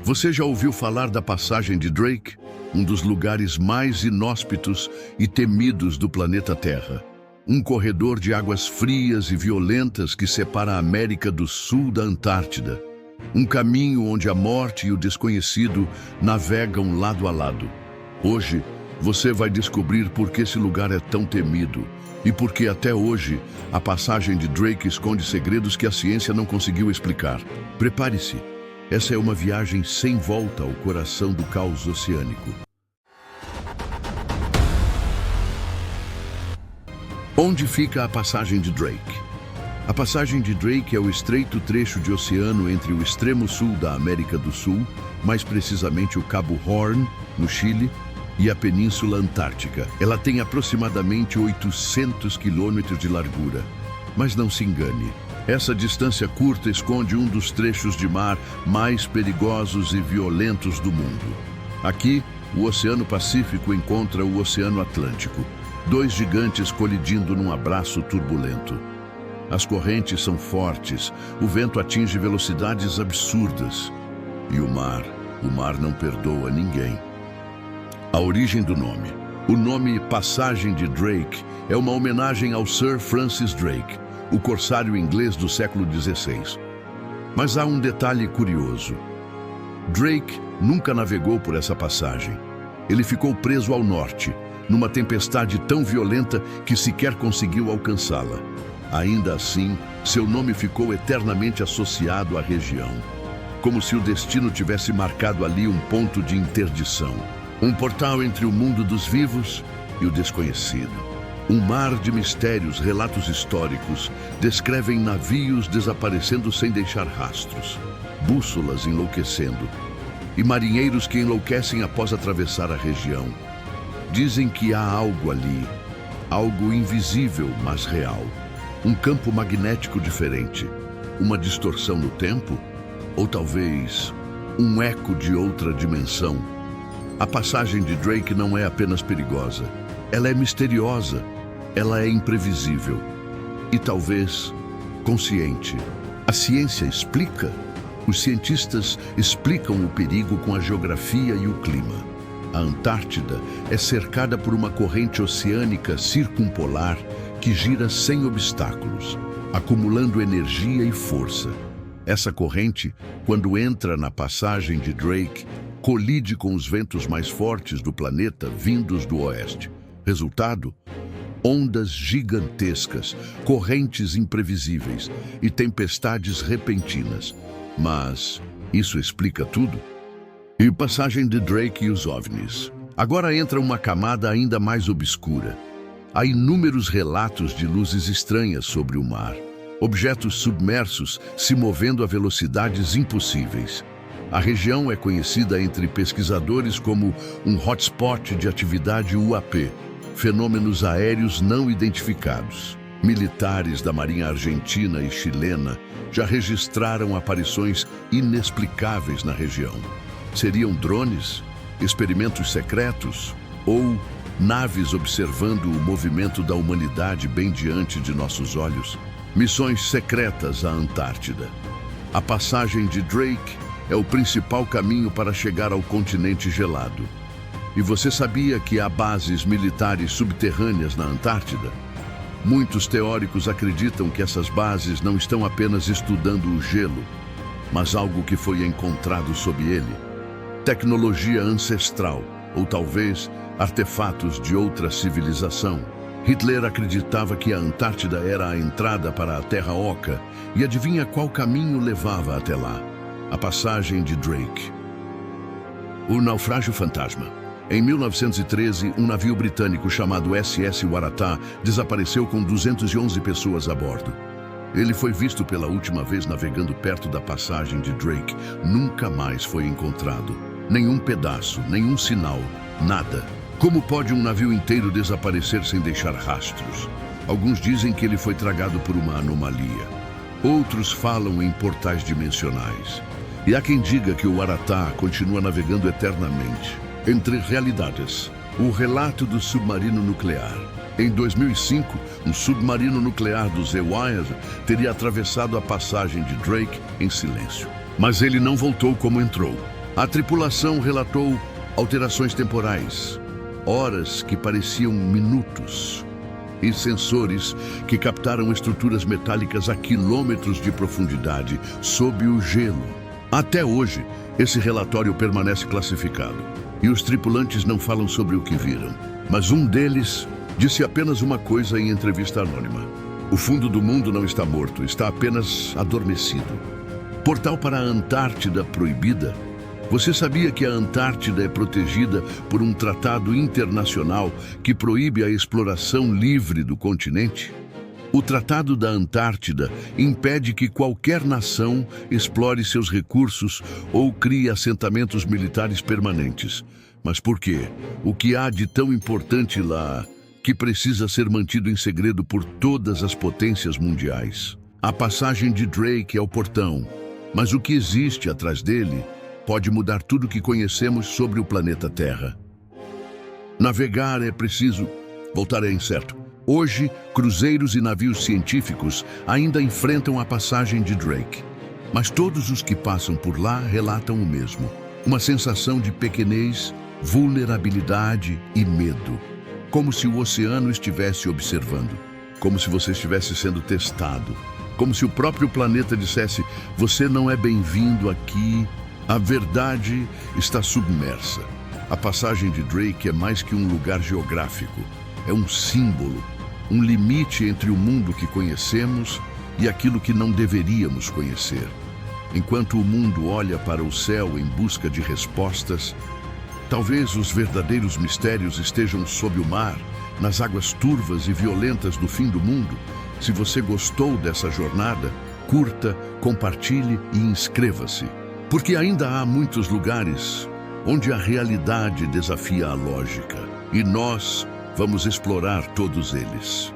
Você já ouviu falar da passagem de Drake? Um dos lugares mais inóspitos e temidos do planeta Terra. Um corredor de águas frias e violentas que separa a América do Sul da Antártida. Um caminho onde a morte e o desconhecido navegam lado a lado. Hoje, você vai descobrir por que esse lugar é tão temido e por que até hoje a passagem de Drake esconde segredos que a ciência não conseguiu explicar. Prepare-se. Essa é uma viagem sem volta ao coração do caos oceânico. Onde fica a passagem de Drake? A passagem de Drake é o estreito trecho de oceano entre o extremo sul da América do Sul, mais precisamente o Cabo Horn, no Chile, e a Península Antártica. Ela tem aproximadamente 800 quilômetros de largura. Mas não se engane. Essa distância curta esconde um dos trechos de mar mais perigosos e violentos do mundo. Aqui, o Oceano Pacífico encontra o Oceano Atlântico, dois gigantes colidindo num abraço turbulento. As correntes são fortes, o vento atinge velocidades absurdas. E o mar não perdoa ninguém. A origem do nome. O nome Passagem de Drake é uma homenagem ao Sir Francis Drake, o corsário inglês do século XVI. Mas há um detalhe curioso. Drake nunca navegou por essa passagem. Ele ficou preso ao norte, numa tempestade tão violenta que sequer conseguiu alcançá-la. Ainda assim, seu nome ficou eternamente associado à região, como se o destino tivesse marcado ali um ponto de interdição. Um portal entre o mundo dos vivos e o desconhecido. Um mar de mistérios, relatos históricos, descrevem navios desaparecendo sem deixar rastros, bússolas enlouquecendo, e marinheiros que enlouquecem após atravessar a região. Dizem que há algo ali, algo invisível, mas real. Um campo magnético diferente, uma distorção no tempo, ou talvez um eco de outra dimensão. A passagem de Drake não é apenas perigosa, ela é misteriosa, ela é imprevisível e talvez consciente. A ciência explica, os cientistas explicam o perigo com a geografia e o clima. A Antártida é cercada por uma corrente oceânica circumpolar que gira sem obstáculos, acumulando energia e força. Essa corrente, quando entra na passagem de Drake, colide com os ventos mais fortes do planeta vindos do oeste. Resultado? Ondas gigantescas, correntes imprevisíveis e tempestades repentinas. Mas isso explica tudo? E passagem de Drake e os OVNIs. Agora entra uma camada ainda mais obscura. Há inúmeros relatos de luzes estranhas sobre o mar, objetos submersos se movendo a velocidades impossíveis. A região é conhecida entre pesquisadores como um hotspot de atividade UAP, fenômenos aéreos não identificados. Militares da Marinha Argentina e chilena já registraram aparições inexplicáveis na região. Seriam drones, experimentos secretos ou naves observando o movimento da humanidade bem diante de nossos olhos? Missões secretas à Antártida. A passagem de Drake é o principal caminho para chegar ao continente gelado. E você sabia que há bases militares subterrâneas na Antártida? Muitos teóricos acreditam que essas bases não estão apenas estudando o gelo, mas algo que foi encontrado sob ele. Tecnologia ancestral, ou talvez artefatos de outra civilização. Hitler acreditava que a Antártida era a entrada para a Terra Oca, e adivinha qual caminho levava até lá? A passagem de Drake. O naufrágio fantasma. Em 1913, um navio britânico chamado SS Waratah desapareceu com 211 pessoas a bordo. Ele foi visto pela última vez navegando perto da passagem de Drake. Nunca mais foi encontrado. Nenhum pedaço, nenhum sinal, nada. Como pode um navio inteiro desaparecer sem deixar rastros? Alguns dizem que ele foi tragado por uma anomalia. Outros falam em portais dimensionais. E há quem diga que o Waratah continua navegando eternamente. Entre realidades, o relato do submarino nuclear. Em 2005, um submarino nuclear do The Wire teria atravessado a passagem de Drake em silêncio. Mas ele não voltou como entrou. A tripulação relatou alterações temporais, horas que pareciam minutos, e sensores que captaram estruturas metálicas a quilômetros de profundidade sob o gelo. Até hoje, esse relatório permanece classificado e os tripulantes não falam sobre o que viram. Mas um deles disse apenas uma coisa em entrevista anônima: o fundo do mundo não está morto, está apenas adormecido. Portal para a Antártida proibida. Você sabia que a Antártida é protegida por um tratado internacional que proíbe a exploração livre do continente? O Tratado da Antártida impede que qualquer nação explore seus recursos ou crie assentamentos militares permanentes. Mas por quê? O que há de tão importante lá que precisa ser mantido em segredo por todas as potências mundiais? A passagem de Drake é o portão, mas o que existe atrás dele pode mudar tudo o que conhecemos sobre o planeta Terra. Navegar é preciso, voltar é incerto. Hoje, cruzeiros e navios científicos ainda enfrentam a passagem de Drake. Mas todos os que passam por lá relatam o mesmo: uma sensação de pequenez, vulnerabilidade e medo. Como se o oceano estivesse observando. Como se você estivesse sendo testado. Como se o próprio planeta dissesse: você não é bem-vindo aqui. A verdade está submersa. A passagem de Drake é mais que um lugar geográfico. É um símbolo, um limite entre o mundo que conhecemos e aquilo que não deveríamos conhecer. Enquanto o mundo olha para o céu em busca de respostas, talvez os verdadeiros mistérios estejam sob o mar, nas águas turvas e violentas do fim do mundo. Se você gostou dessa jornada, curta, compartilhe e inscreva-se. Porque ainda há muitos lugares onde a realidade desafia a lógica, e nós vamos explorar todos eles.